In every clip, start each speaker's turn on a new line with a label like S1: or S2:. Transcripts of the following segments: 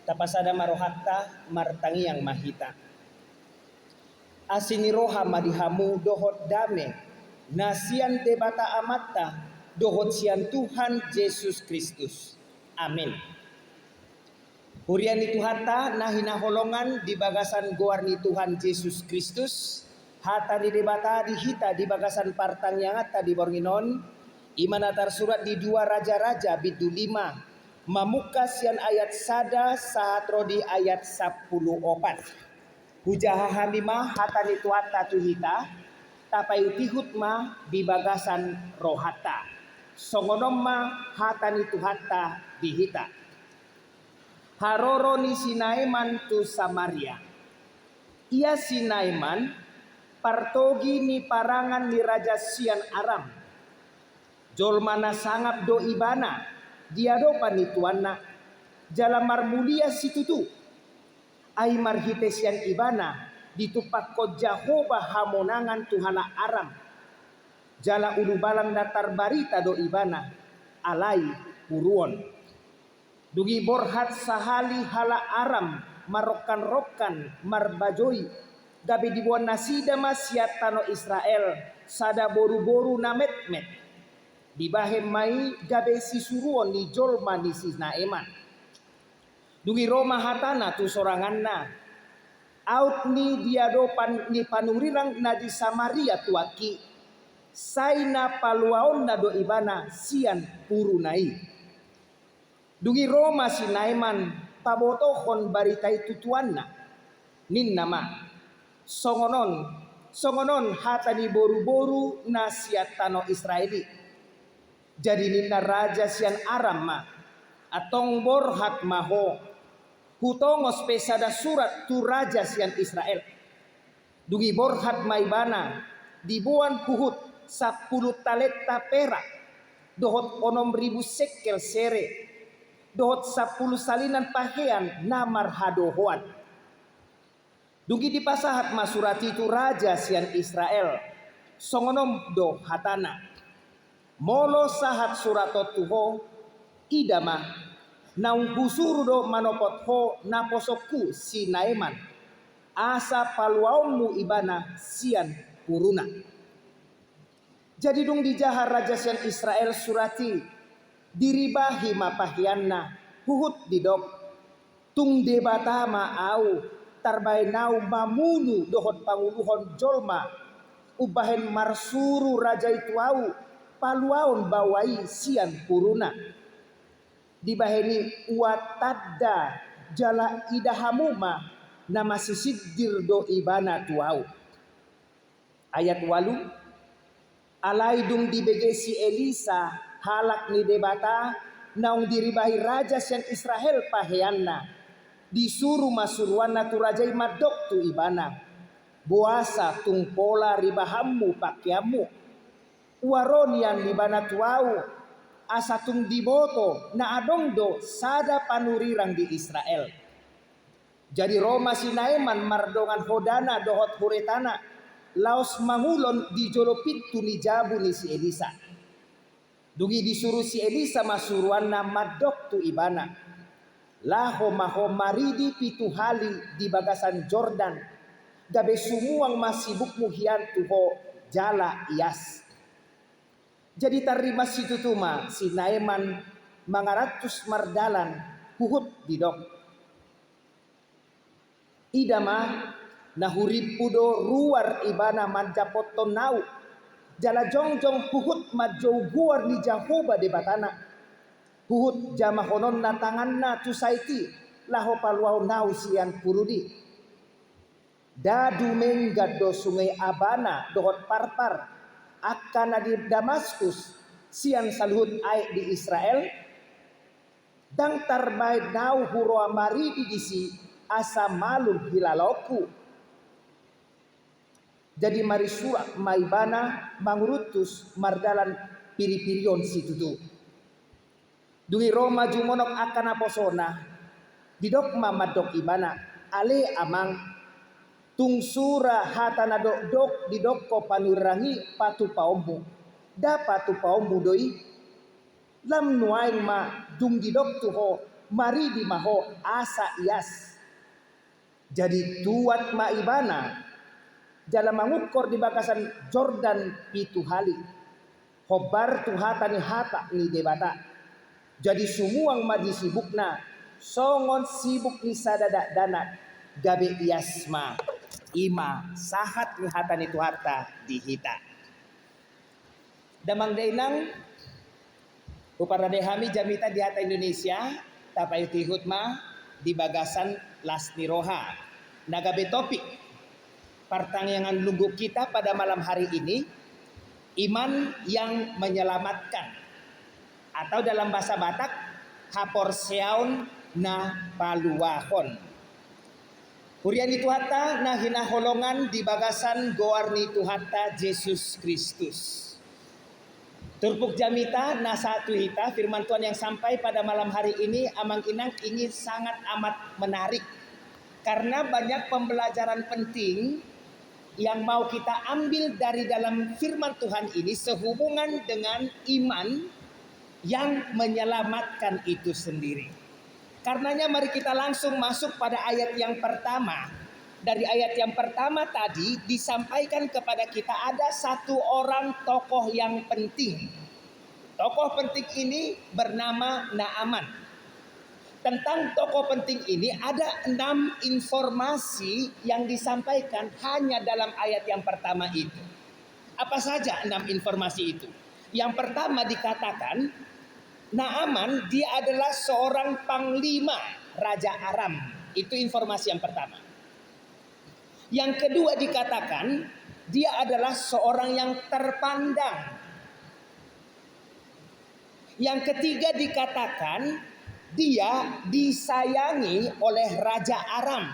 S1: tapasada marohatta martangi yang mahita. Asini roha madihamu dohot dame nasian debata amatta dohot sian Tuhan Yesus Kristus. Amin. Hurian itu hatta nahina holongan di bagasan goarni Tuhan Yesus Kristus. Hata di debata di hita di bagasan partang yang hatta di bornginon. Imanatar surat di 2 Raja-Raja bidu 5. Mamuka sian ayat sada sahatro di ayat 14. Hujaha hamimah hata di tuata tuhita. Tapai utihut ma di bagasan rohata. Songonom ma hata ni tuhata dihita. Haroro ni Sinaiman tu Samaria. Ia Sinaiman partogi ni parangan ni Raja Sian Aram. Jolmana sangap do ibana. Dia do panituana. Jalamar mulia situtu. Ai marhite sian ibana. Ditupak ko Jehovah hamonangan tuhala Aram. Jala ulu balang datar barita do ibana. Alai puruon. Dugi borhat sahali hala Aram marokan-rokan marbajoi gabe dibuan nasida masyat tano Israel sada boru-boru namet-met dibahem mai gabe sisuruon ni jolma ni Sinaiman. Dugi Roma hatana tu soranganna out ni diadopan ni panurirang na di Samaria tuaki saina paluaon na do ibana sian purunai. Dugi Roma Sinaiman pabotohon baritai tutuanna nin nama songonon hata ni boru-boru na siatano Israeli. Jadi ninna raja sian Aram ma atong borhat maho hutongos pesada surat tu raja sian Israel. Dugi borhat maibana dibuan puhut 10 talenta perak dohot 6.000 sekel sere. Dohot 10 salinan pahean namar hadohoan. Dugi di pasahat masurati itu raja sian Israel. Songonom do hatana. Molo sahat suratot tuho idama. Naung busuru do manopot ho naposoku Sinaiman. Asa paluaunmu ibana sian puruna. Jadi dong dijahar raja sian Israel surati. Diribahi mapahianna huhut didok tung debata maau tarbai nau mamunu dohot panguluhon jolma ubahen marsuru raja itu au paluaun bawai sian puruna dibaheni watadda jala idahamuma nama sisiddir do ibana tuau. Ayat 8 alaidung dibegesi Elisa halak ni debata naung diribahi raja sian Israel paheanna disuruh masuruanna tu rajai madok tu ibana buasa tung pola ribahammu pakiamu waronian libana tuau asa tung diboto na adong do sada panurirang di Israel. Jadi Roma Sinaiman mardongan hodana dohot huretana laos mangulon di jolopit tu ni jabu ni si Elisa. Dugi disuruh si Elisa masuruanna madok tu ibana. Laho maho maridi pitu hali di bagasan Jordan. Gabe sumuang masibuk muhian tuho jala ias. Jadi tarima situ tuma Sinaiman mangaratus mardalan huhut didok. Idama nahurip pudo ruar ibana manjapoton nau. Jala jongjong puhut majau guar ni Jehovah de batana. Puhut jamahonon na tangan na tu saiti laho paluau nau sian purudi. Dadu menggado sungai Abana dohot parpar akan di Damaskus sian saluhut ai di Israel. Dang tarbai nau huroa mari di disi asa malum hilaloku. Jadi mari surak maibana mangurutus mardalan piri-pirion situtu. Dugi Roma jumonok akan aposona didok mamadok ibana ale amang tungsura hatana dok didok ko panurangi patu paombu da patu paombu doi lam nuaing ma dung didok tuho mari di maho asa ias. Jadi tuat maibana jalan mengukur di bakasan Jordan pitu hali. Hobar tuhata ni hata ni debata. Jadi sumuang madi sibukna songon sibuk ni sadada dana gabe iasma ima sahat ni hata ni tuhata dihita. Damang dainang uparadehami jamita di hata Indonesia tapai tihut ma di bagasan lasni roha. Nagabe topik pertanyaan lugu kita pada malam hari ini, iman yang menyelamatkan, atau dalam bahasa Batak haporseaun na paluahon. Hurian itu hatta na hinaholongan di bagasan goarni Tuhata Yesus Kristus. Turpuk jamita na satu hita firman Tuhan yang sampai pada malam hari ini amang inang ini sangat amat menarik. Karena banyak pembelajaran penting yang mau kita ambil dari dalam firman Tuhan ini sehubungan dengan iman yang menyelamatkan itu sendiri. Karenanya mari kita langsung masuk pada ayat yang pertama. Dari ayat yang pertama tadi disampaikan kepada kita ada satu orang tokoh yang penting. Tokoh penting ini bernama Naaman. Tentang tokoh penting ini ada 6 informasi yang disampaikan hanya dalam ayat yang pertama itu. Apa saja 6 informasi itu? Yang pertama dikatakan Naaman dia adalah seorang panglima Raja Aram. Itu informasi yang pertama. Yang kedua dikatakan dia adalah seorang yang terpandang. Yang ketiga dikatakan dia disayangi oleh Raja Aram.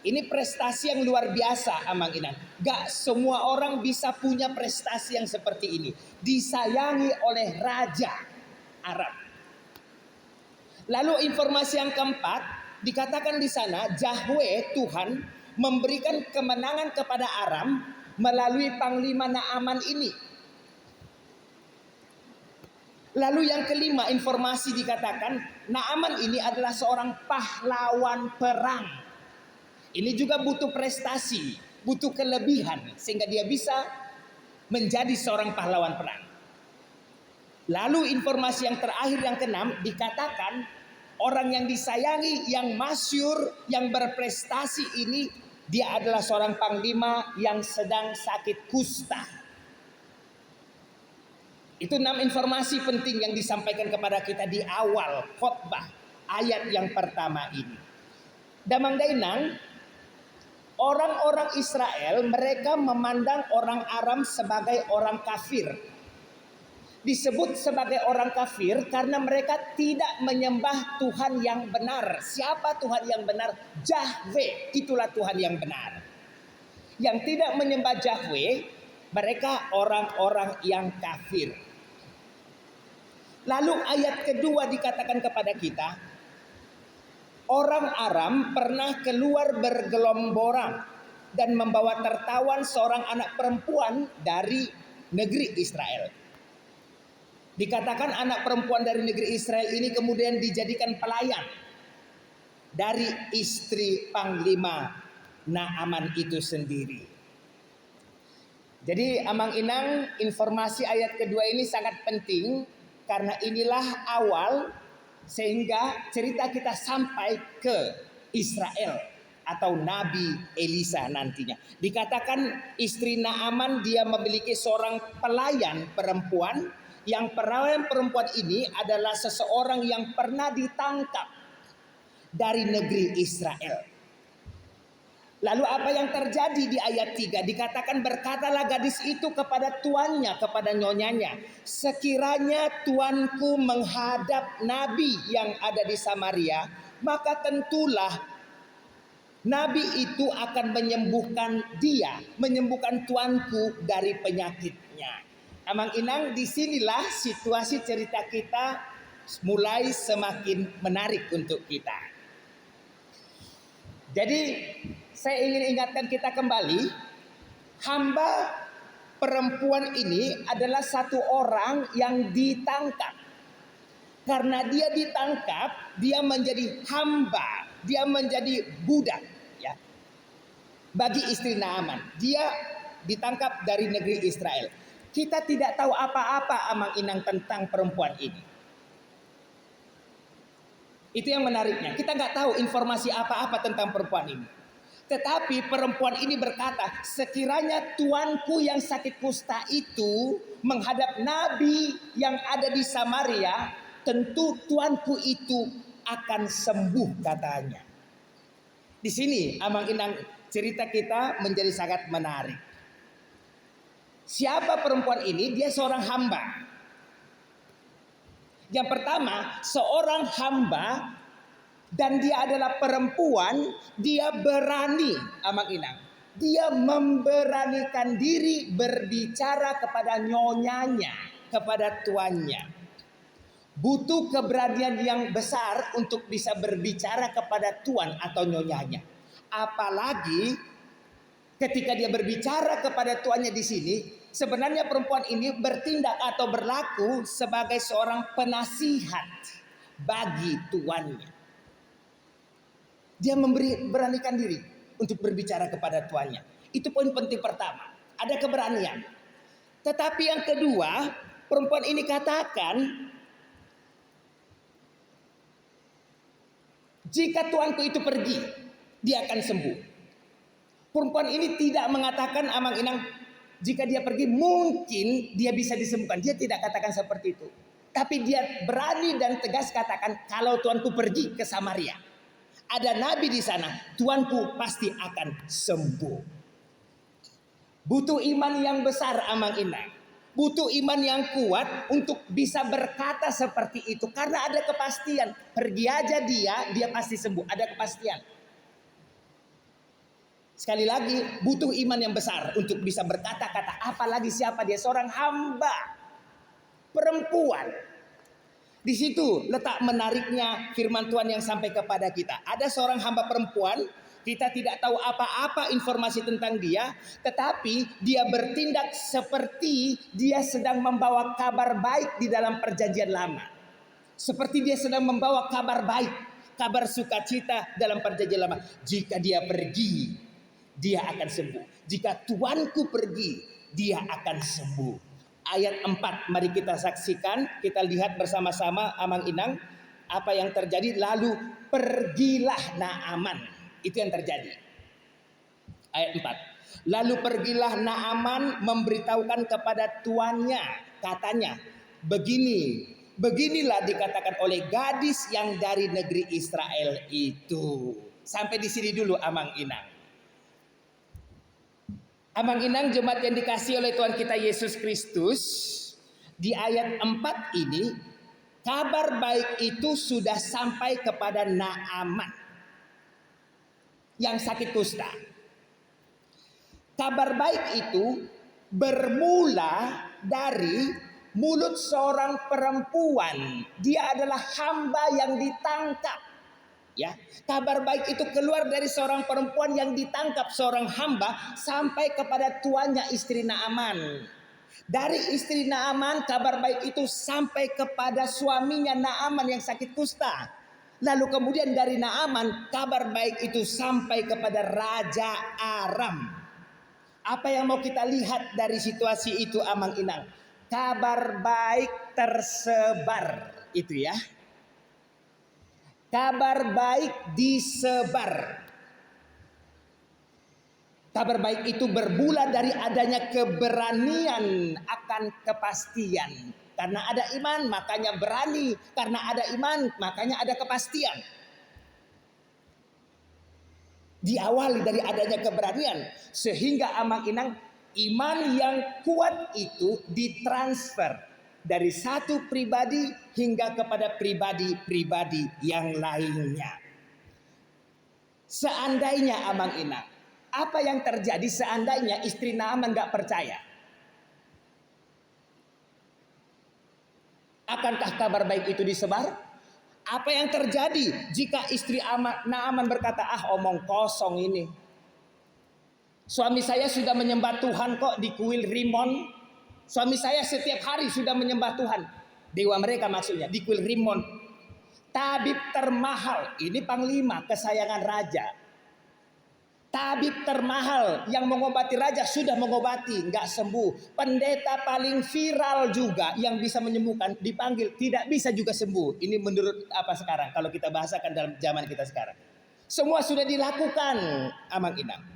S1: Ini prestasi yang luar biasa amang inang. Gak semua orang bisa punya prestasi yang seperti ini. Disayangi oleh Raja Aram. Lalu informasi yang keempat dikatakan di sana Yahweh Tuhan memberikan kemenangan kepada Aram melalui panglima Naaman ini. Lalu yang kelima informasi dikatakan Naaman ini adalah seorang pahlawan perang. Ini juga butuh prestasi, butuh kelebihan sehingga dia bisa menjadi seorang pahlawan perang. Lalu informasi yang terakhir yang keenam dikatakan orang yang disayangi, yang masyhur, yang berprestasi ini dia adalah seorang panglima yang sedang sakit kusta. Itu 6 informasi penting yang disampaikan kepada kita di awal khotbah ayat yang pertama ini. Damang dainang, orang-orang Israel mereka memandang orang Aram sebagai orang kafir. Disebut sebagai orang kafir karena mereka tidak menyembah Tuhan yang benar. Siapa Tuhan yang benar? Yahweh, itulah Tuhan yang benar. Yang tidak menyembah Yahweh, mereka orang-orang yang kafir. Lalu ayat kedua dikatakan kepada kita, orang Aram pernah keluar bergelomborang dan membawa tertawan seorang anak perempuan dari negeri Israel. Dikatakan anak perempuan dari negeri Israel ini kemudian dijadikan pelayan dari istri panglima Naaman itu sendiri. Jadi amang inang informasi ayat kedua ini sangat penting. Karena inilah awal sehingga cerita kita sampai ke Israel atau Nabi Elisa nantinya. Dikatakan istri Naaman dia memiliki seorang pelayan perempuan. Yang pelayan perempuan ini adalah seseorang yang pernah ditangkap dari negeri Israel. Lalu apa yang terjadi di ayat 3? Dikatakan berkatalah gadis itu kepada tuannya, kepada nyonyanya. Sekiranya tuanku menghadap nabi yang ada di Samaria, maka tentulah nabi itu akan menyembuhkan dia, menyembuhkan tuanku dari penyakitnya. Amang inang, disinilah situasi cerita kita mulai semakin menarik untuk kita. Jadi saya ingin ingatkan kita kembali, hamba perempuan ini adalah satu orang yang ditangkap. Karena dia ditangkap, dia menjadi hamba, dia menjadi budak, ya. Bagi istri Naaman, dia ditangkap dari negeri Israel. Kita tidak tahu apa-apa Amang Inang tentang perempuan ini. Itu yang menariknya. Kita nggak tahu informasi apa-apa tentang perempuan ini. Tetapi perempuan ini berkata, sekiranya tuanku yang sakit kusta itu menghadap nabi yang ada di Samaria, tentu tuanku itu akan sembuh, katanya. Di sini Amang Inang, cerita kita menjadi sangat menarik. Siapa perempuan ini? Dia seorang hamba. Yang pertama, seorang hamba. Dan dia adalah perempuan, dia berani, Amang Inang. Dia memberanikan diri berbicara kepada nyonyanya, kepada tuannya. Butuh keberanian yang besar untuk bisa berbicara kepada tuan atau nyonyanya. Apalagi ketika dia berbicara kepada tuannya di sini, sebenarnya perempuan ini bertindak atau berlaku sebagai seorang penasihat bagi tuannya. Dia beranikan diri untuk berbicara kepada tuannya. Itu poin penting pertama. Ada keberanian. Tetapi yang kedua, perempuan ini katakan, jika tuanku itu pergi, dia akan sembuh. Perempuan ini tidak mengatakan, Amang Inang, jika dia pergi mungkin dia bisa disembuhkan. Dia tidak katakan seperti itu. Tapi dia berani dan tegas katakan, kalau tuanku pergi ke Samaria, ada nabi di sana, tuanku pasti akan sembuh. Butuh iman yang besar Amang Inang. Butuh iman yang kuat untuk bisa berkata seperti itu. Karena ada kepastian. Pergi aja dia pasti sembuh. Ada kepastian. Sekali lagi, butuh iman yang besar untuk bisa berkata-kata. Apalagi siapa dia? Seorang hamba. Perempuan. Di situ letak menariknya firman Tuhan yang sampai kepada kita. Ada seorang hamba perempuan, kita tidak tahu apa-apa informasi tentang dia, tetapi dia bertindak seperti dia sedang membawa kabar baik di dalam perjanjian lama. Seperti dia sedang membawa kabar baik, kabar sukacita dalam perjanjian lama. Jika dia pergi, dia akan sembuh. Jika tuanku pergi, dia akan sembuh. Ayat 4, mari kita saksikan, kita lihat bersama-sama Amang Inang apa yang terjadi. Lalu pergilah Naaman. Itu yang terjadi. Ayat 4. Lalu pergilah Naaman memberitahukan kepada tuannya, katanya, beginilah dikatakan oleh gadis yang dari negeri Israel itu. Sampai di sini dulu Amang Inang. Amang Inang, jemaat yang dikasihi oleh Tuhan kita Yesus Kristus, di ayat 4 ini, kabar baik itu sudah sampai kepada Naaman yang sakit kusta. Kabar baik itu bermula dari mulut seorang perempuan. Dia adalah hamba yang ditangkap. Ya, kabar baik itu keluar dari seorang perempuan yang ditangkap, seorang hamba, sampai kepada tuannya istri Naaman. Dari istri Naaman, kabar baik itu sampai kepada suaminya Naaman yang sakit kusta. Lalu kemudian dari Naaman, kabar baik itu sampai kepada Raja Aram. Apa yang mau kita lihat dari situasi itu Amang Inang? Kabar baik tersebar, itu ya. Kabar baik disebar. Kabar baik itu bermula dari adanya keberanian akan kepastian. Karena ada iman makanya berani. Karena ada iman makanya ada kepastian. Diawali dari adanya keberanian. Sehingga Amang Inang, iman yang kuat itu ditransfer dari satu pribadi hingga kepada pribadi-pribadi yang lainnya. Seandainya Amang Inang, apa yang terjadi seandainya istri Naaman gak percaya? Akankah kabar baik itu disebar? Apa yang terjadi jika istri Naaman berkata, omong kosong ini. Suami saya sudah menyembah Tuhan kok di kuil Rimon. Suami saya setiap hari sudah menyembah Tuhan. Dewa mereka maksudnya, di kuil Rimon. Tabib termahal, ini panglima kesayangan raja. Tabib termahal yang mengobati raja sudah mengobati, nggak sembuh. Pendeta paling viral juga yang bisa menyembuhkan dipanggil, tidak bisa juga sembuh. Ini menurut apa sekarang kalau kita bahasakan dalam zaman kita sekarang. Semua sudah dilakukan, Amang Inang.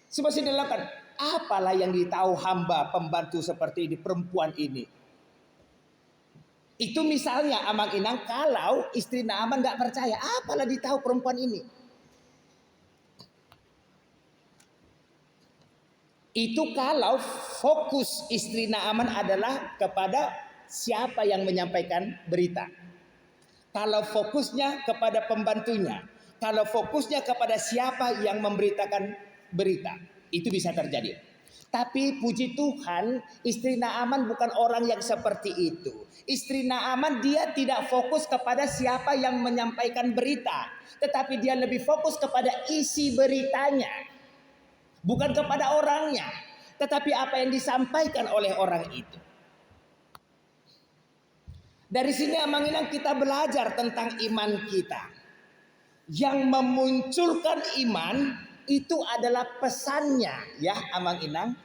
S1: Semua sudah dilakukan. Apalah yang ditahu hamba pembantu seperti ini, perempuan ini. Itu misalnya Amang Inang, kalau istri Naaman nggak percaya, apalah ditahu perempuan ini. Itu kalau fokus istri Naaman adalah kepada siapa yang menyampaikan berita. Kalau fokusnya kepada pembantunya, kalau fokusnya kepada siapa yang memberitakan berita, itu bisa terjadi. Tapi puji Tuhan, istri Naaman bukan orang yang seperti itu. Istri Naaman dia tidak fokus kepada siapa yang menyampaikan berita, tetapi dia lebih fokus kepada isi beritanya. Bukan kepada orangnya, tetapi apa yang disampaikan oleh orang itu. Dari sini Amang Inang kita belajar tentang iman kita. Yang memunculkan iman itu adalah pesannya, ya Amang Inang.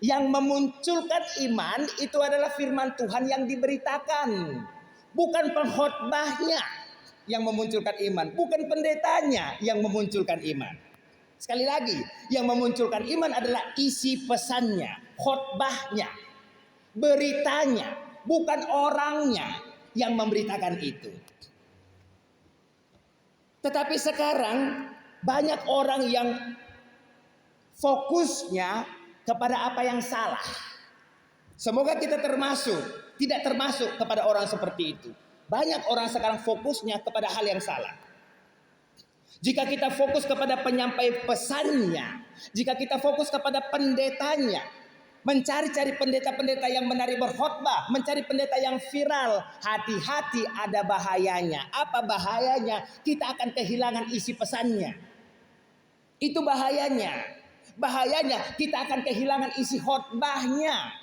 S1: Yang memunculkan iman itu adalah firman Tuhan yang diberitakan. Bukan pengkhotbahnya yang memunculkan iman, bukan pendetanya yang memunculkan iman. Sekali lagi, yang memunculkan iman adalah isi pesannya, khotbahnya, beritanya, bukan orangnya yang memberitakan itu. Tetapi sekarang banyak orang yang fokusnya kepada apa yang salah. Semoga kita tidak termasuk kepada orang seperti itu. Banyak orang sekarang fokusnya kepada hal yang salah. Jika kita fokus kepada penyampai pesannya, jika kita fokus kepada pendetanya, mencari-cari pendeta-pendeta yang menari berkhotbah, mencari pendeta yang viral, hati-hati ada bahayanya. Apa bahayanya? Kita akan kehilangan isi pesannya. Itu bahayanya. Bahayanya kita akan kehilangan isi khotbahnya.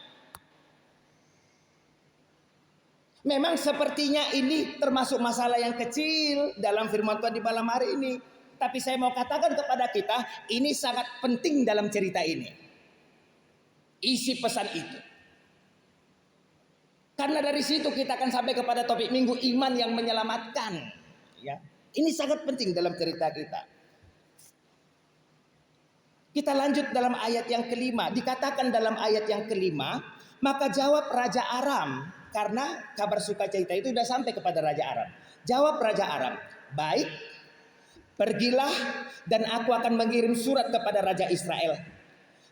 S1: Memang sepertinya ini termasuk masalah yang kecil dalam firman Tuhan di malam hari ini. Tapi saya mau katakan kepada kita, ini sangat penting dalam cerita ini. Isi pesan itu. Karena dari situ kita akan sampai kepada topik minggu, iman yang menyelamatkan. Ya, ini sangat penting dalam cerita kita. Kita lanjut dalam ayat yang kelima. Dikatakan dalam ayat yang kelima, maka jawab Raja Aram. Karena kabar sukacita itu sudah sampai kepada Raja Aram. Jawab Raja Aram, baik, pergilah dan aku akan mengirim surat kepada Raja Israel.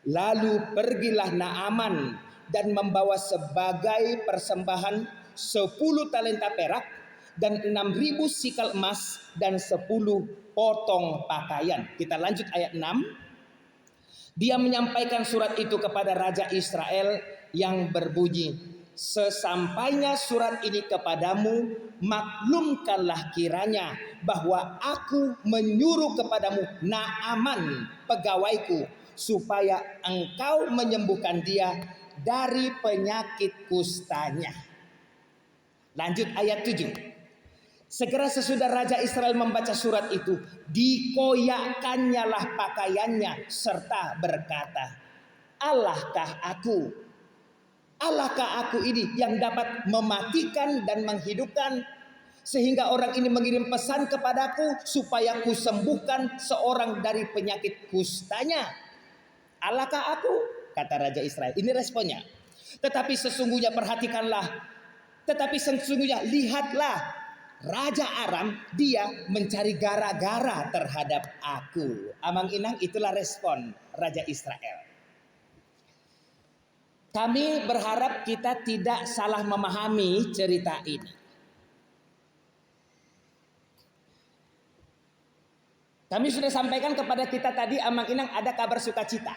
S1: Lalu pergilah Naaman dan membawa sebagai persembahan 10 talenta perak dan 6.000 sikal emas dan 10 potong pakaian. Kita lanjut ayat 6. Dia menyampaikan surat itu kepada Raja Israel yang berbunyi, sesampainya surat ini kepadamu, maklumkanlah kiranya bahwa aku menyuruh kepadamu Naaman pegawaiku, supaya engkau menyembuhkan dia dari penyakit kustanya. Lanjut ayat 7. Segera sesudah Raja Israel membaca surat itu, dikoyakkannyalah pakaiannya serta berkata, Allahkah aku ini yang dapat mematikan dan menghidupkan, sehingga orang ini mengirim pesan kepadaku supaya ku sembuhkan seorang dari penyakit kustanya. Allahkah aku? Kata Raja Israel. Ini responnya. Tetapi sesungguhnya lihatlah, Raja Aram dia mencari gara-gara terhadap aku. Amang Inang, itulah respon Raja Israel. Kami berharap kita tidak salah memahami cerita ini. Kami sudah sampaikan kepada kita tadi, Amang Inang, ada kabar sukacita.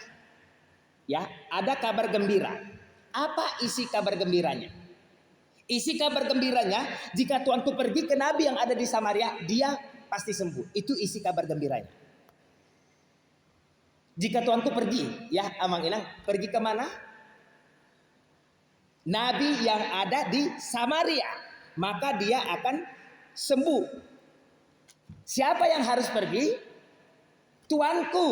S1: Ya, ada kabar gembira. Apa isi kabar gembiranya? Isi kabar gembiranya, jika tuanku pergi ke nabi yang ada di Samaria, dia pasti sembuh. Itu isi kabar gembiranya. Jika tuanku pergi, ya Amang Inang, pergi ke mana? nabi yang ada di Samaria, maka dia akan sembuh. Siapa yang harus pergi? Tuanku.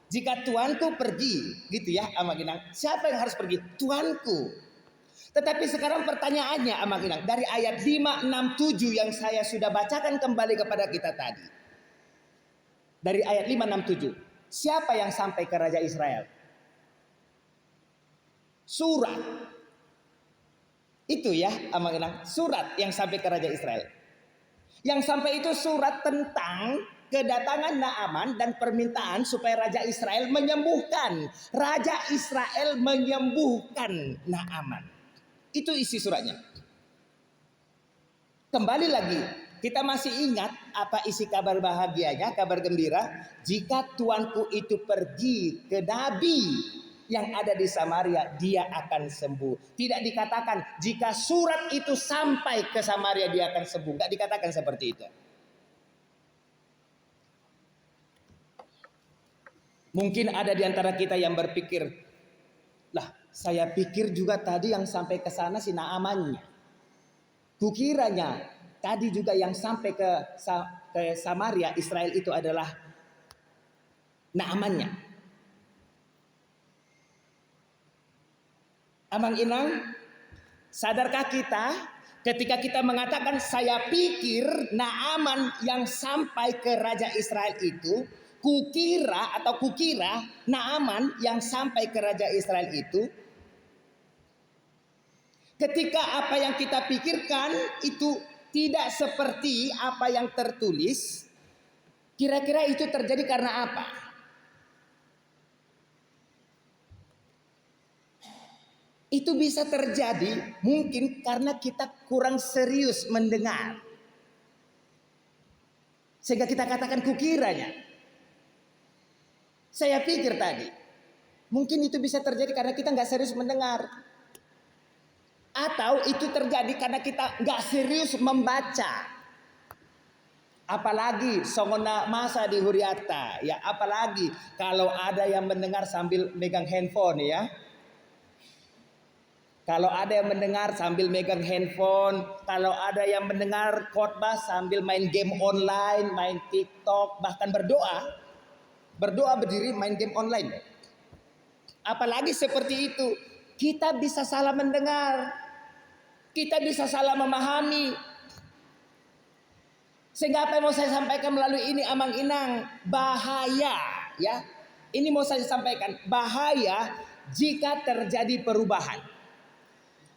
S1: Jika tuanku pergi, gitu ya Amang Inang. Siapa yang harus pergi? Tuanku. Tetapi sekarang pertanyaannya Amang Inang, dari ayat 5, 6, 7 yang saya sudah bacakan kembali kepada kita tadi. Dari ayat 5, 6, 7. Siapa yang sampai ke Raja Israel? Surat. Itu ya Amang Inang, surat yang sampai ke Raja Israel. Yang sampai itu surat tentang kedatangan Naaman dan permintaan supaya Raja Israel menyembuhkan. Raja Israel menyembuhkan Naaman. Itu isi suratnya. Kembali lagi, kita masih ingat apa isi kabar bahagianya, kabar gembira. Jika tuanku itu pergi ke nabi yang ada di Samaria, dia akan sembuh. Tidak dikatakan jika surat itu sampai ke Samaria dia akan sembuh. Tidak dikatakan seperti itu. Mungkin ada di antara kita yang berpikir, lah saya pikir juga tadi yang sampai ke sana si Naamannya. Kukiranya tadi juga yang sampai ke Samaria Israel itu adalah Naamannya. Amang Inang, sadarkah kita ketika kita mengatakan saya pikir Naaman yang sampai ke Raja Israel itu, kukira Naaman yang sampai ke Raja Israel itu, ketika apa yang kita pikirkan itu tidak seperti apa yang tertulis, kira-kira itu terjadi karena apa? Itu bisa terjadi mungkin karena kita kurang serius mendengar. Sehingga kita katakan kukiranya. Saya pikir tadi. Mungkin itu bisa terjadi karena kita nggak serius mendengar. Atau itu terjadi karena kita nggak serius membaca. Apalagi songona masa di Huriata. Ya, apalagi kalau ada yang mendengar sambil megang handphone ya. Kalau ada yang mendengar sambil megang handphone, kalau ada yang mendengar khotbah sambil main game online, main TikTok, bahkan berdoa berdiri main game online. Apalagi seperti itu, kita bisa salah mendengar, kita bisa salah memahami. Sehingga apa yang mau saya sampaikan melalui ini Amang Inang, bahaya ya. Ini mau saya sampaikan, bahaya jika terjadi perubahan.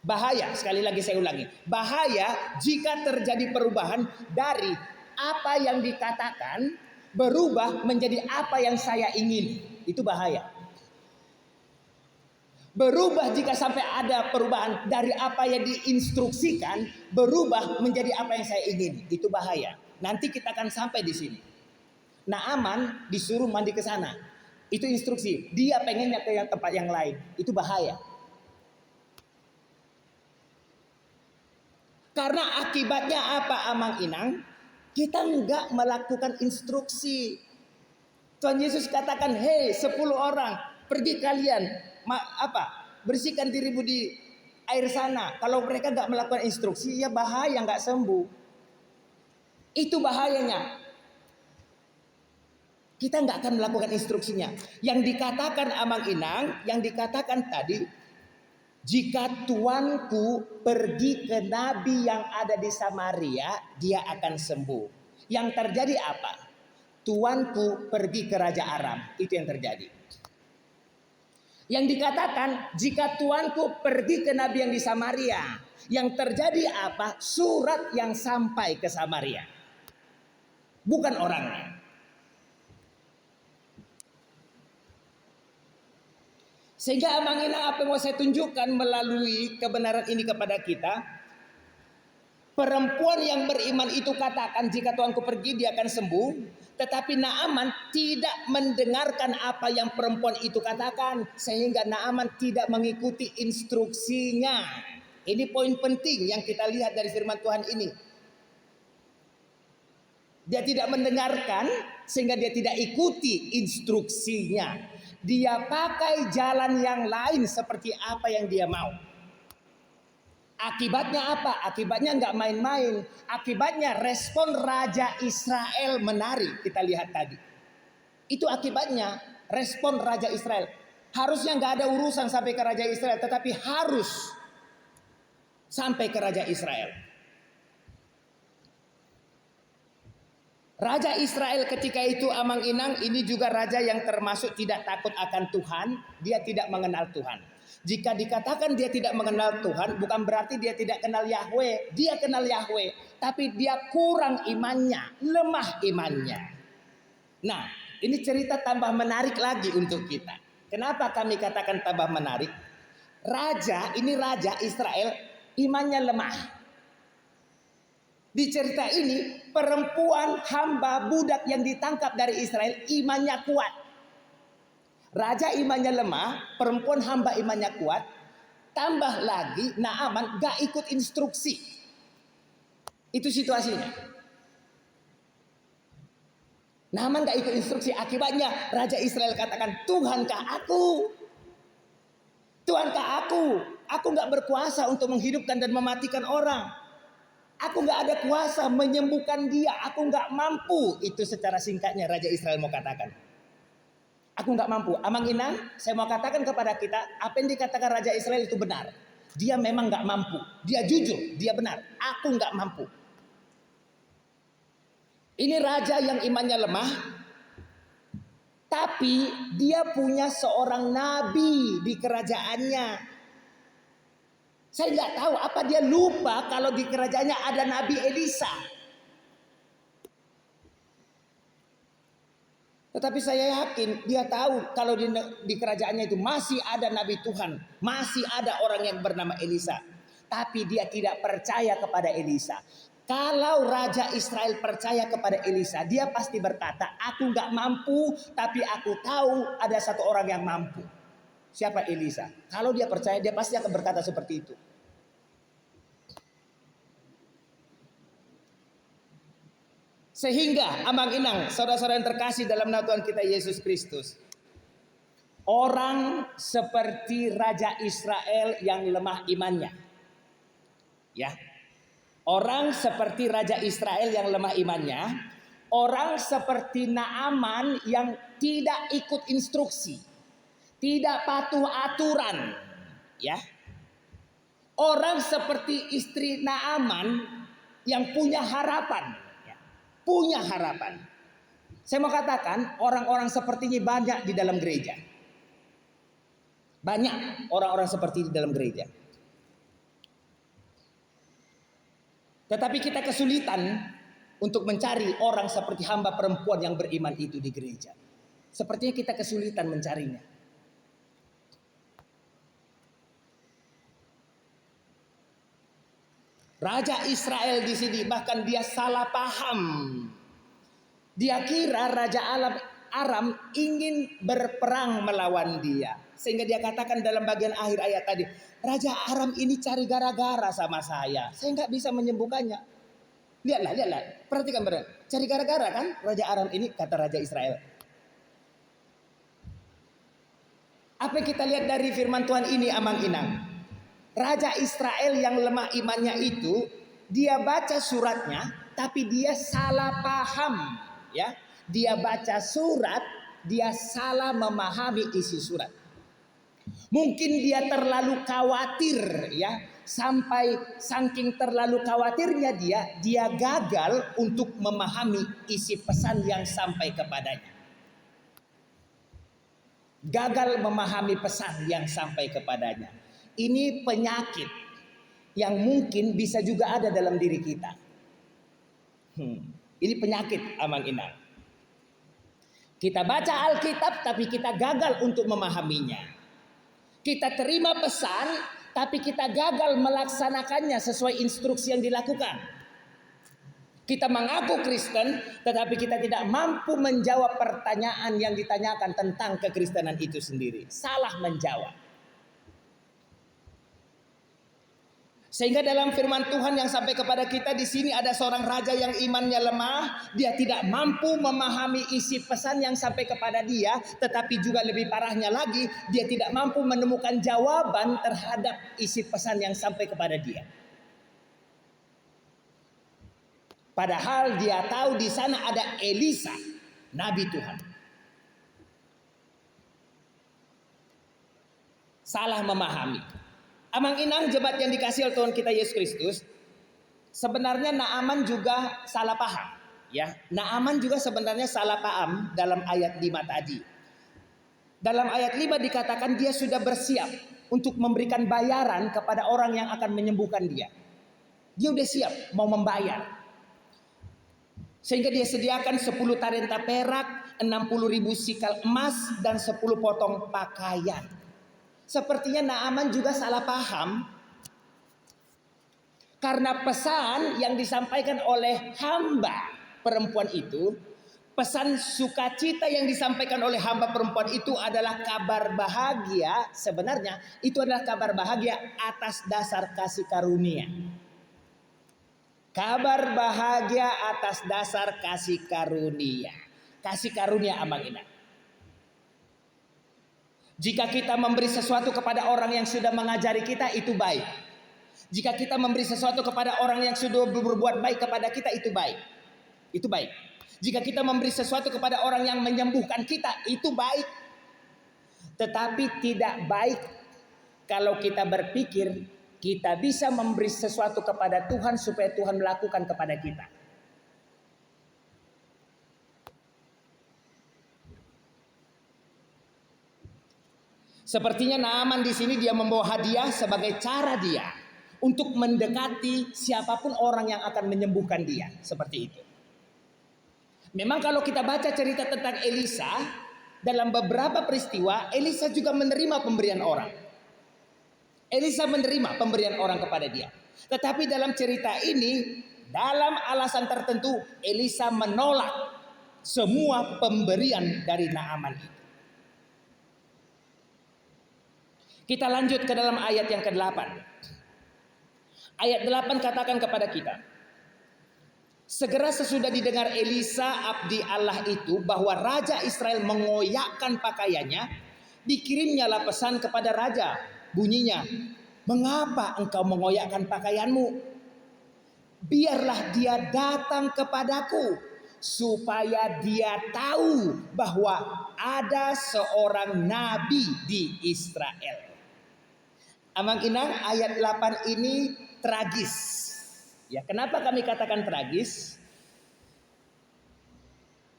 S1: Bahaya, sekali lagi saya ulangi. Bahaya jika terjadi perubahan dari apa yang dikatakan berubah menjadi apa yang saya ingin. Itu bahaya. Berubah jika sampai ada perubahan dari apa yang diinstruksikan berubah menjadi apa yang saya ingin. Itu bahaya. Nanti kita akan sampai di sini. Naaman disuruh mandi ke sana. Itu instruksi. Dia pengennya ke tempat yang lain. Itu bahaya. Karena akibatnya apa Amang Inang? Kita enggak melakukan instruksi. Tuhan Yesus katakan, hei 10 orang, pergi kalian, bersihkan dirimu di air sana. Kalau mereka enggak melakukan instruksi, ya bahaya, enggak sembuh. Itu bahayanya. Kita enggak akan melakukan instruksinya. Yang dikatakan Amang Inang, yang dikatakan tadi, jika tuanku pergi ke nabi yang ada di Samaria, dia akan sembuh. Yang terjadi apa? Tuanku pergi ke Raja Aram. Itu yang terjadi. Yang dikatakan, jika tuanku pergi ke nabi yang di Samaria, yang terjadi apa? Surat yang sampai ke Samaria. Bukan orangnya. Sehingga Amang Inang apa yang mau saya tunjukkan melalui kebenaran ini kepada kita. Perempuan yang beriman itu katakan jika tuanku pergi dia akan sembuh. Tetapi Naaman tidak mendengarkan apa yang perempuan itu katakan. Sehingga Naaman tidak mengikuti instruksinya. Ini poin penting yang kita lihat dari firman Tuhan ini. Dia tidak mendengarkan sehingga dia tidak ikuti instruksinya. Dia pakai jalan yang lain seperti apa yang dia mau. Akibatnya apa? Akibatnya nggak main-main. Akibatnya respon Raja Israel menari. Kita lihat tadi. Itu akibatnya respon Raja Israel. Harusnya nggak ada urusan sampai ke Raja Israel, tetapi harus sampai ke Raja Israel. Raja Israel ketika itu amang-inang, ini juga raja yang termasuk tidak takut akan Tuhan. Dia tidak mengenal Tuhan. Jika dikatakan dia tidak mengenal Tuhan, bukan berarti dia tidak kenal Yahweh. Dia kenal Yahweh, tapi dia kurang imannya, lemah imannya. Nah, ini cerita tambah menarik lagi untuk kita. Kenapa kami katakan tambah menarik? Ini raja Israel, imannya lemah. Di cerita ini, perempuan hamba budak yang ditangkap dari Israel imannya kuat. Raja imannya lemah, perempuan hamba imannya kuat. Tambah lagi Naaman gak ikut instruksi. Itu situasinya. Naaman gak ikut instruksi. Akibatnya Raja Israel katakan, Tuhankah aku? Tuhankah aku? Aku gak berkuasa untuk menghidupkan dan mematikan orang. Aku gak ada kuasa menyembuhkan dia. Aku gak mampu. Itu secara singkatnya Raja Israel mau katakan. Aku gak mampu. Amang-inang, saya mau katakan kepada kita, apa yang dikatakan Raja Israel itu benar. Dia memang gak mampu. Dia jujur, dia benar. Aku gak mampu. Ini raja yang imannya lemah, tapi dia punya seorang nabi di kerajaannya. Saya nggak tahu apa dia lupa kalau di kerajaannya ada Nabi Elisa. Tetapi saya yakin dia tahu kalau di kerajaannya itu masih ada Nabi Tuhan, masih ada orang yang bernama Elisa. Tapi dia tidak percaya kepada Elisa. Kalau Raja Israel percaya kepada Elisa, dia pasti berkata, aku nggak mampu, tapi aku tahu ada satu orang yang mampu. Siapa? Elisa. Kalau dia percaya, dia pasti akan berkata seperti itu. Sehingga amang-inang, saudara-saudara yang terkasih dalam nama Tuhan kita Yesus Kristus, orang seperti Raja Israel yang lemah imannya, ya, orang seperti Raja Israel yang lemah imannya, orang seperti Naaman yang tidak ikut instruksi, tidak patuh aturan, ya, orang seperti istri Naaman yang punya harapan. Punya harapan. Saya mau katakan orang-orang seperti ini banyak di dalam gereja. Banyak orang-orang seperti ini di dalam gereja. Tetapi kita kesulitan untuk mencari orang seperti hamba perempuan yang beriman itu di gereja. Sepertinya kita kesulitan mencarinya. Raja Israel di sini bahkan dia salah paham. Dia kira Raja Aram ingin berperang melawan dia. Sehingga dia katakan dalam bagian akhir ayat tadi, Raja Aram ini cari gara-gara sama saya. Saya nggak bisa menyembuhkannya. Lihatlah. Perhatikan benar. Cari gara-gara kan Raja Aram ini, kata Raja Israel. Apa yang kita lihat dari firman Tuhan ini amang-inang? Raja Israel yang lemah imannya itu, dia baca suratnya, tapi dia salah paham, ya. Dia baca surat, dia salah memahami isi surat. Mungkin dia terlalu khawatir, ya, sampai saking terlalu khawatirnya dia gagal untuk memahami isi pesan yang sampai kepadanya. Gagal memahami pesan yang sampai kepadanya. Ini penyakit yang mungkin bisa juga ada dalam diri kita. Ini penyakit amang-inang. Kita baca Alkitab tapi kita gagal untuk memahaminya. Kita terima pesan tapi kita gagal melaksanakannya sesuai instruksi yang dilakukan. Kita mengaku Kristen tetapi kita tidak mampu menjawab pertanyaan yang ditanyakan tentang kekristenan itu sendiri. Salah menjawab. Sehingga dalam firman Tuhan yang sampai kepada kita di sini ada seorang raja yang imannya lemah, dia tidak mampu memahami isi pesan yang sampai kepada dia, tetapi juga lebih parahnya lagi, dia tidak mampu menemukan jawaban terhadap isi pesan yang sampai kepada dia. Padahal dia tahu di sana ada Elisa, nabi Tuhan. Salah memahami. Amang inang jemaat yang dikasih oleh Tuhan kita Yesus Kristus, sebenarnya Naaman juga salah paham. Ya, Naaman juga sebenarnya salah paham dalam ayat 5 tadi. Dalam ayat 5 dikatakan dia sudah bersiap untuk memberikan bayaran kepada orang yang akan menyembuhkan dia. Dia udah siap mau membayar. Sehingga dia sediakan 10 talenta perak, 60.000 sikal emas, dan 10 potong pakaian. Sepertinya Naaman juga salah paham karena pesan yang disampaikan oleh hamba perempuan itu, pesan sukacita yang disampaikan oleh hamba perempuan itu adalah kabar bahagia. Sebenarnya itu adalah kabar bahagia atas dasar kasih karunia. Kabar bahagia atas dasar kasih karunia. Kasih karunia amang inang. Jika kita memberi sesuatu kepada orang yang sudah mengajari kita, itu baik. Jika kita memberi sesuatu kepada orang yang sudah berbuat baik kepada kita, itu baik. Itu baik. Jika kita memberi sesuatu kepada orang yang menyembuhkan kita, itu baik. Tetapi tidak baik kalau kita berpikir kita bisa memberi sesuatu kepada Tuhan supaya Tuhan melakukan kepada kita. Sepertinya Naaman di sini dia membawa hadiah sebagai cara dia untuk mendekati siapapun orang yang akan menyembuhkan dia, seperti itu. Memang kalau kita baca cerita tentang Elisa, dalam beberapa peristiwa Elisa juga menerima pemberian orang. Elisa menerima pemberian orang kepada dia. Tetapi dalam cerita ini, dalam alasan tertentu Elisa menolak semua pemberian dari Naaman itu. Kita lanjut ke dalam ayat yang ke-8. Ayat 8 katakan kepada kita, segera sesudah didengar Elisa abdi Allah itu bahwa Raja Israel mengoyakkan pakaiannya, dikirimnyalah pesan kepada Raja. Bunyinya, mengapa engkau mengoyakkan pakaianmu? Biarlah dia datang kepadaku, supaya dia tahu bahwa ada seorang nabi di Israel. Amang inang, ayat 8 ini tragis. Ya, kenapa kami katakan tragis?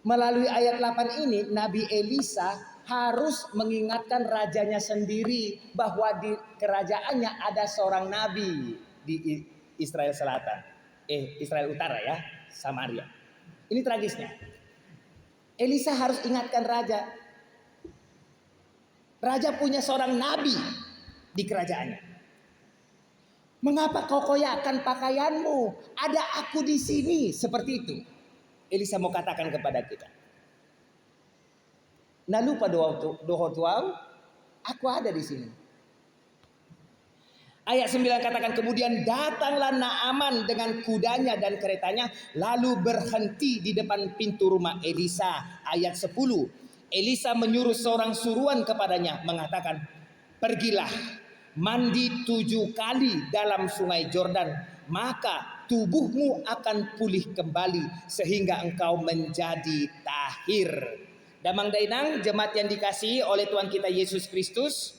S1: Melalui ayat 8 ini Nabi Elisa harus mengingatkan rajanya sendiri bahwa di kerajaannya ada seorang nabi di Israel Selatan. Israel Utara ya, Samaria. Ini tragisnya. Elisa harus ingatkan raja. Raja punya seorang nabi di kerajaannya. Mengapa kau koyakkan pakaianmu? Ada aku di sini, seperti itu. Elisa mau katakan kepada kita. Nah lupa doa aku ada di sini. Ayat 9 katakan kemudian datanglah Naaman dengan kudanya dan keretanya lalu berhenti di depan pintu rumah Elisa. Ayat 10. Elisa menyuruh seorang suruhan kepadanya mengatakan, pergilah mandi 7 kali dalam sungai Jordan, maka tubuhmu akan pulih kembali sehingga engkau menjadi tahir. Damang dainang jemaat yang dikasihi oleh Tuhan kita Yesus Kristus,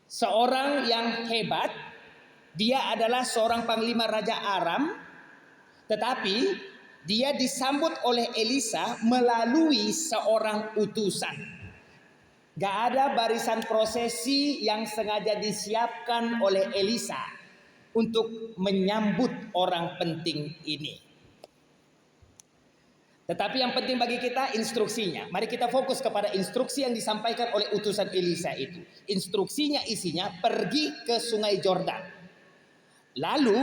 S1: seorang yang hebat, dia adalah seorang panglima Raja Aram, tetapi dia disambut oleh Elisa melalui seorang utusan. Gak ada barisan prosesi yang sengaja disiapkan oleh Elisa untuk menyambut orang penting ini. Tetapi yang penting bagi kita instruksinya. Mari kita fokus kepada instruksi yang disampaikan oleh utusan Elisa itu. Instruksinya isinya pergi ke sungai Jordan. Lalu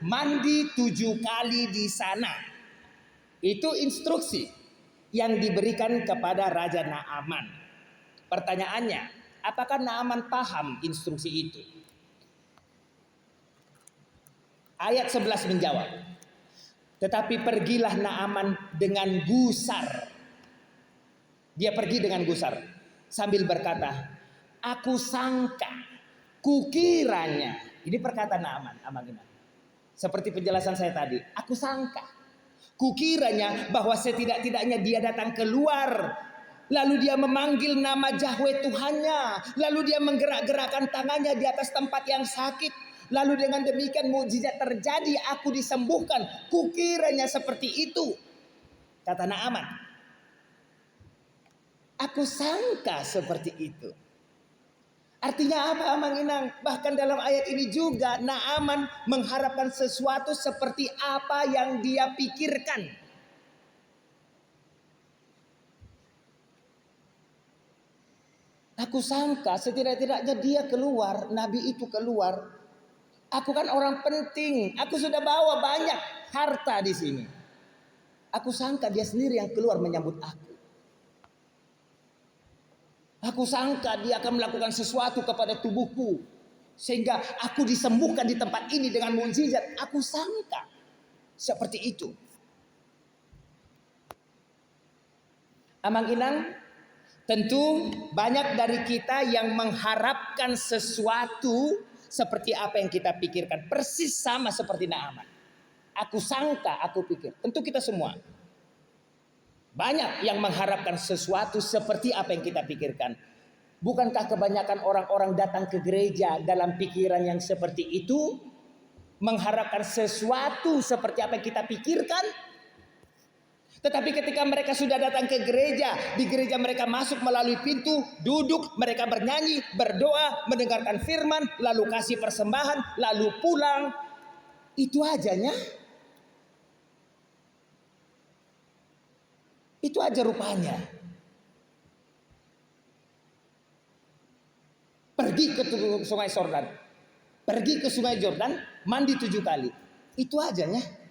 S1: mandi 7 kali di sana. Itu instruksi yang diberikan kepada Raja Naaman. Pertanyaannya, apakah Naaman paham instruksi itu? Ayat 11 menjawab, tetapi pergilah Naaman dengan gusar. Dia pergi dengan gusar sambil berkata, aku sangka, kukiranya. Ini perkataan Naaman, seperti penjelasan saya tadi. Aku sangka, kukiranya bahwa setidak-tidaknya dia datang keluar, lalu dia memanggil nama Yahweh Tuhannya, lalu dia menggerak-gerakkan tangannya di atas tempat yang sakit, lalu dengan demikian mukjizat terjadi, aku disembuhkan. Kukiranya seperti itu, kata Naaman. Aku sangka seperti itu. Artinya apa, Amang Inang? Bahkan dalam ayat ini juga Naaman mengharapkan sesuatu seperti apa yang dia pikirkan. Aku sangka setidak-tidaknya dia keluar, nabi itu keluar. Aku kan orang penting, aku sudah bawa banyak harta di sini. Aku sangka dia sendiri yang keluar menyambut aku. Aku sangka dia akan melakukan sesuatu kepada tubuhku, sehingga aku disembuhkan di tempat ini dengan mukjizat. Aku sangka seperti itu. Amang Inang, tentu banyak dari kita yang mengharapkan sesuatu seperti apa yang kita pikirkan. Persis sama seperti Naaman. Aku sangka, aku pikir. Tentu kita semua banyak yang mengharapkan sesuatu seperti apa yang kita pikirkan. Bukankah kebanyakan orang-orang datang ke gereja dalam pikiran yang seperti itu? Mengharapkan sesuatu seperti apa yang kita pikirkan? Tetapi ketika mereka sudah datang ke gereja, di gereja mereka masuk melalui pintu, duduk, mereka bernyanyi, berdoa, mendengarkan firman, lalu kasih persembahan, lalu pulang. Itu ajanya. Itu aja rupanya. Pergi ke sungai Yordan. Pergi ke sungai Jordan, mandi 7 kali. Itu ajanya.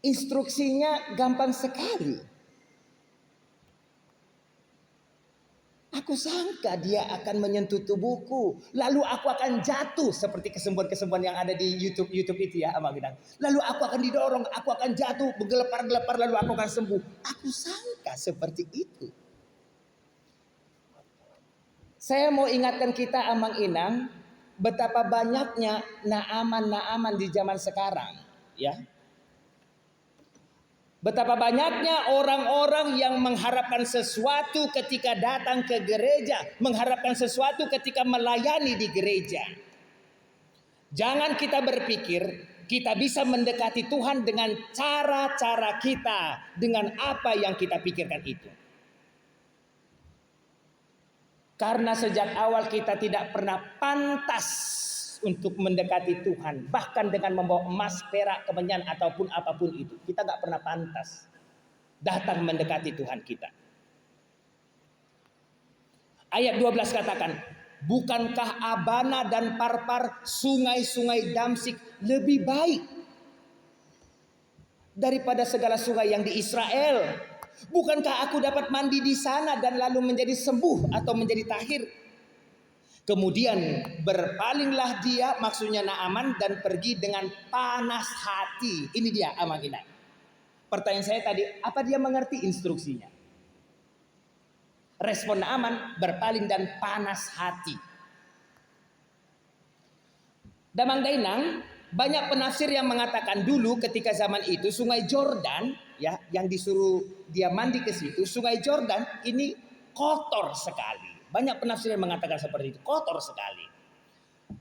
S1: Instruksinya gampang sekali. Aku sangka dia akan menyentuh tubuhku, lalu aku akan jatuh seperti kesembuhan-kesembuhan yang ada di YouTube itu ya, Amang Inang. Lalu aku akan didorong, aku akan jatuh, bergelepar-gelepar, lalu aku akan sembuh. Aku sangka seperti itu. Saya mau ingatkan kita, Amang Inang, betapa banyaknya Naaman-Naaman di zaman sekarang, ya. Betapa banyaknya orang-orang yang mengharapkan sesuatu ketika datang ke gereja, mengharapkan sesuatu ketika melayani di gereja. Jangan kita berpikir kita bisa mendekati Tuhan dengan cara-cara kita, dengan apa yang kita pikirkan itu. Karena sejak awal kita tidak pernah pantas untuk mendekati Tuhan, bahkan dengan membawa emas, perak, kemenyan ataupun apapun itu, kita nggak pernah pantas datang mendekati Tuhan kita. Ayat 12 katakan, bukankah Abana dan Parpar, sungai-sungai Damsik lebih baik daripada segala sungai yang di Israel? Bukankah aku dapat mandi di sana dan lalu menjadi sembuh atau menjadi tahir? Kemudian berpalinglah dia, maksudnya Naaman, dan pergi dengan panas hati. Ini dia, Amang Inang. Pertanyaan saya tadi, apa dia mengerti instruksinya? Respon Naaman, berpaling dan panas hati. Damang Dainang, banyak penafsir yang mengatakan dulu ketika zaman itu sungai Jordan, ya, yang disuruh dia mandi ke situ, sungai Jordan ini kotor sekali. Banyak penafsir yang mengatakan seperti itu, kotor sekali.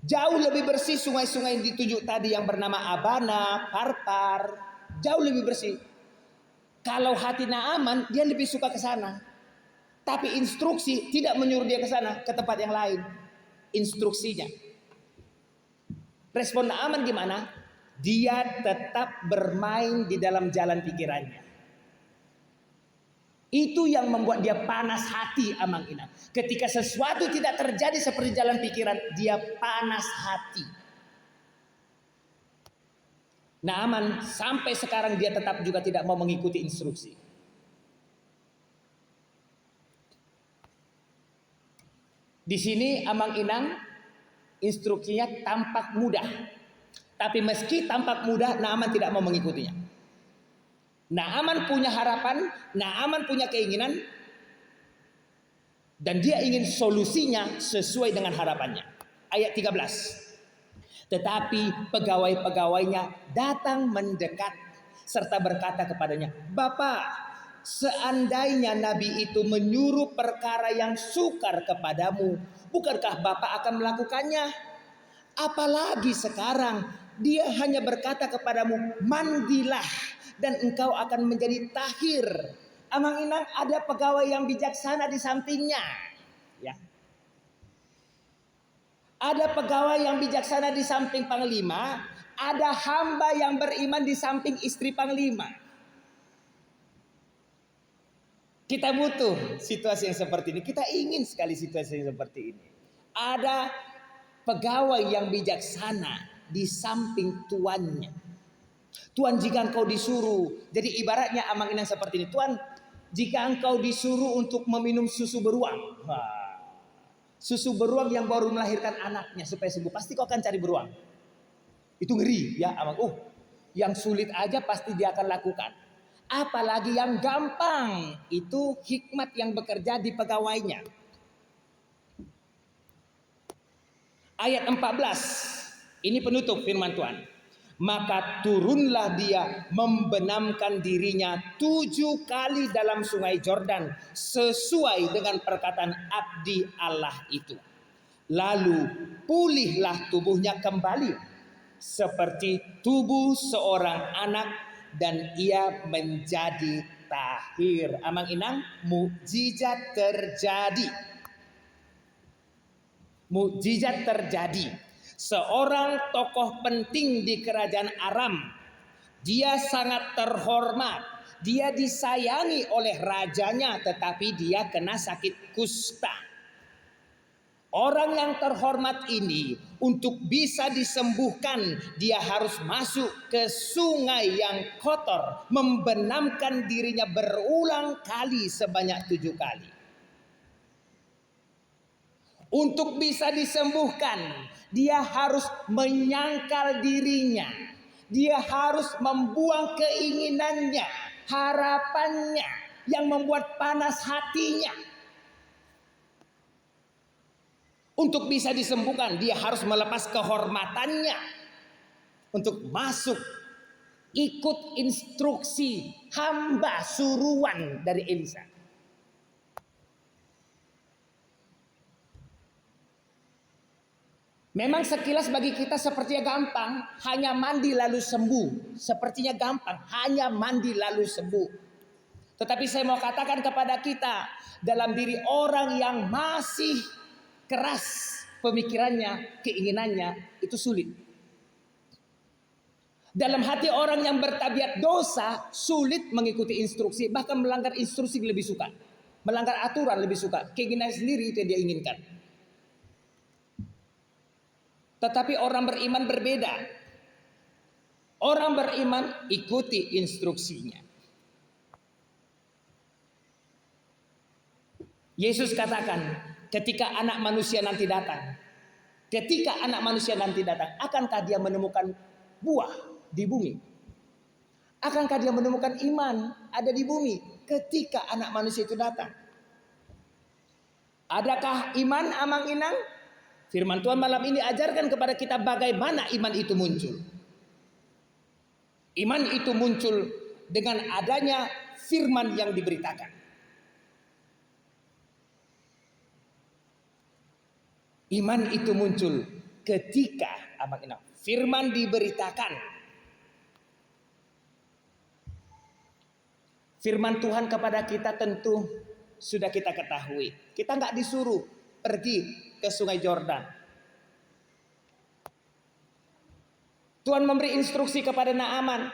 S1: Jauh lebih bersih sungai-sungai yang ditunjuk tadi yang bernama Abana, Parpar, jauh lebih bersih. Kalau hati Naaman, dia lebih suka ke sana. Tapi instruksi tidak menyuruh dia ke sana, ke tempat yang lain. Instruksinya. Respon Naaman gimana? Dia tetap bermain di dalam jalan pikirannya. Itu yang membuat dia panas hati, Amang Inang. Ketika sesuatu tidak terjadi seperti jalan pikiran, dia panas hati. Naaman sampai sekarang dia tetap juga tidak mau mengikuti instruksi. Di sini Amang Inang instruksinya tampak mudah. Tapi meski tampak mudah, Naaman tidak mau mengikutinya. Naaman punya harapan, Naaman punya keinginan, dan dia ingin solusinya sesuai dengan harapannya. Ayat 13. Tetapi pegawai-pegawainya datang mendekat serta berkata kepadanya, "Bapak, seandainya nabi itu menyuruh perkara yang sukar kepadamu, bukankah Bapak akan melakukannya? Apalagi sekarang dia hanya berkata kepadamu, mandilah dan engkau akan menjadi tahir." Amang inang, ada pegawai yang bijaksana di sampingnya. Ya. Ada pegawai yang bijaksana di samping panglima, ada hamba yang beriman di samping istri panglima. Kita butuh situasi yang seperti ini. Kita ingin sekali situasi yang seperti ini. Ada pegawai yang bijaksana di samping tuannya. Tuan, jika engkau disuruh, jadi ibaratnya amang inang seperti ini. Tuan, jika engkau disuruh untuk meminum susu beruang, susu beruang yang baru melahirkan anaknya supaya sembuh, pasti kau akan cari beruang. Itu ngeri ya amang. Yang sulit aja pasti dia akan lakukan. Apalagi yang gampang, itu hikmat yang bekerja di pegawainya. Ayat 14. Ini penutup firman Tuhan. Maka turunlah dia membenamkan dirinya 7 kali dalam sungai Yordan sesuai dengan perkataan abdi Allah itu. Lalu pulihlah tubuhnya kembali seperti tubuh seorang anak dan ia menjadi tahir. Amang inang, mukjizat terjadi. Mukjizat terjadi. Seorang tokoh penting di kerajaan Aram, dia sangat terhormat, dia disayangi oleh rajanya, tetapi dia kena sakit kusta. Orang yang terhormat ini untuk bisa disembuhkan, dia harus masuk ke sungai yang kotor, membenamkan dirinya berulang kali sebanyak 7 kali. Untuk bisa disembuhkan, dia harus menyangkal dirinya. Dia harus membuang keinginannya, harapannya yang membuat panas hatinya. Untuk bisa disembuhkan, dia harus melepas kehormatannya untuk masuk ikut instruksi hamba suruhan dari Elisa. Memang sekilas bagi kita sepertinya gampang, hanya mandi lalu sembuh. Sepertinya gampang, hanya mandi lalu sembuh. Tetapi saya mau katakan kepada kita, dalam diri orang yang masih keras pemikirannya, keinginannya, itu sulit. Dalam hati orang yang bertabiat dosa, sulit mengikuti instruksi, bahkan melanggar instruksi lebih suka. Melanggar aturan lebih suka. Keinginan sendiri itu yang dia inginkan. Tetapi orang beriman berbeda. Orang beriman ikuti instruksinya. Yesus katakan, ketika anak manusia nanti datang, akankah dia menemukan buah di bumi? Akankah dia menemukan iman ada di bumi ketika anak manusia itu datang? Adakah iman amang inang? Firman Tuhan malam ini ajarkan kepada kita bagaimana iman itu muncul. Iman itu muncul dengan adanya firman yang diberitakan. Iman itu muncul ketika firman diberitakan. Firman Tuhan kepada kita tentu sudah kita ketahui. Kita nggak disuruh pergi ke sungai Yordan. Tuhan memberi instruksi kepada Naaman.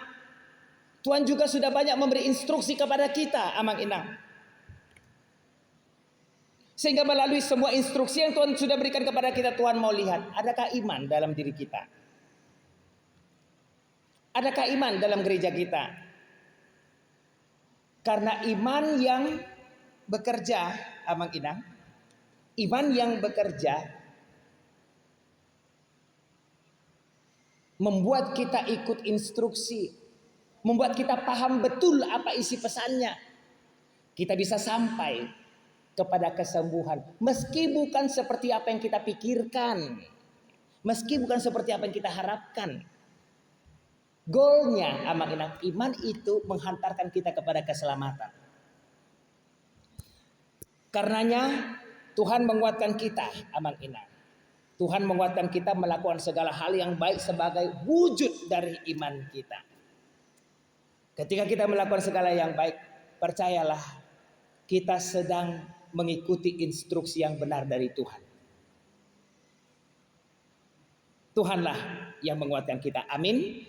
S1: Tuhan juga sudah banyak memberi instruksi kepada kita, amang inang. Sehingga melalui semua instruksi yang Tuhan sudah berikan kepada kita, Tuhan mau lihat, adakah iman dalam diri kita? Adakah iman dalam gereja kita? Karena iman yang bekerja, amang inang, iman yang bekerja membuat kita ikut instruksi, membuat kita paham betul apa isi pesannya. Kita bisa sampai kepada kesembuhan, meski bukan seperti apa yang kita pikirkan, meski bukan seperti apa yang kita harapkan. Goalnya amak iman itu menghantarkan kita kepada keselamatan. Karenanya Tuhan menguatkan kita, amak iman. Tuhan menguatkan kita melakukan segala hal yang baik sebagai wujud dari iman kita. Ketika kita melakukan segala yang baik, percayalah kita sedang mengikuti instruksi yang benar dari Tuhan. Tuhanlah yang menguatkan kita. Amin.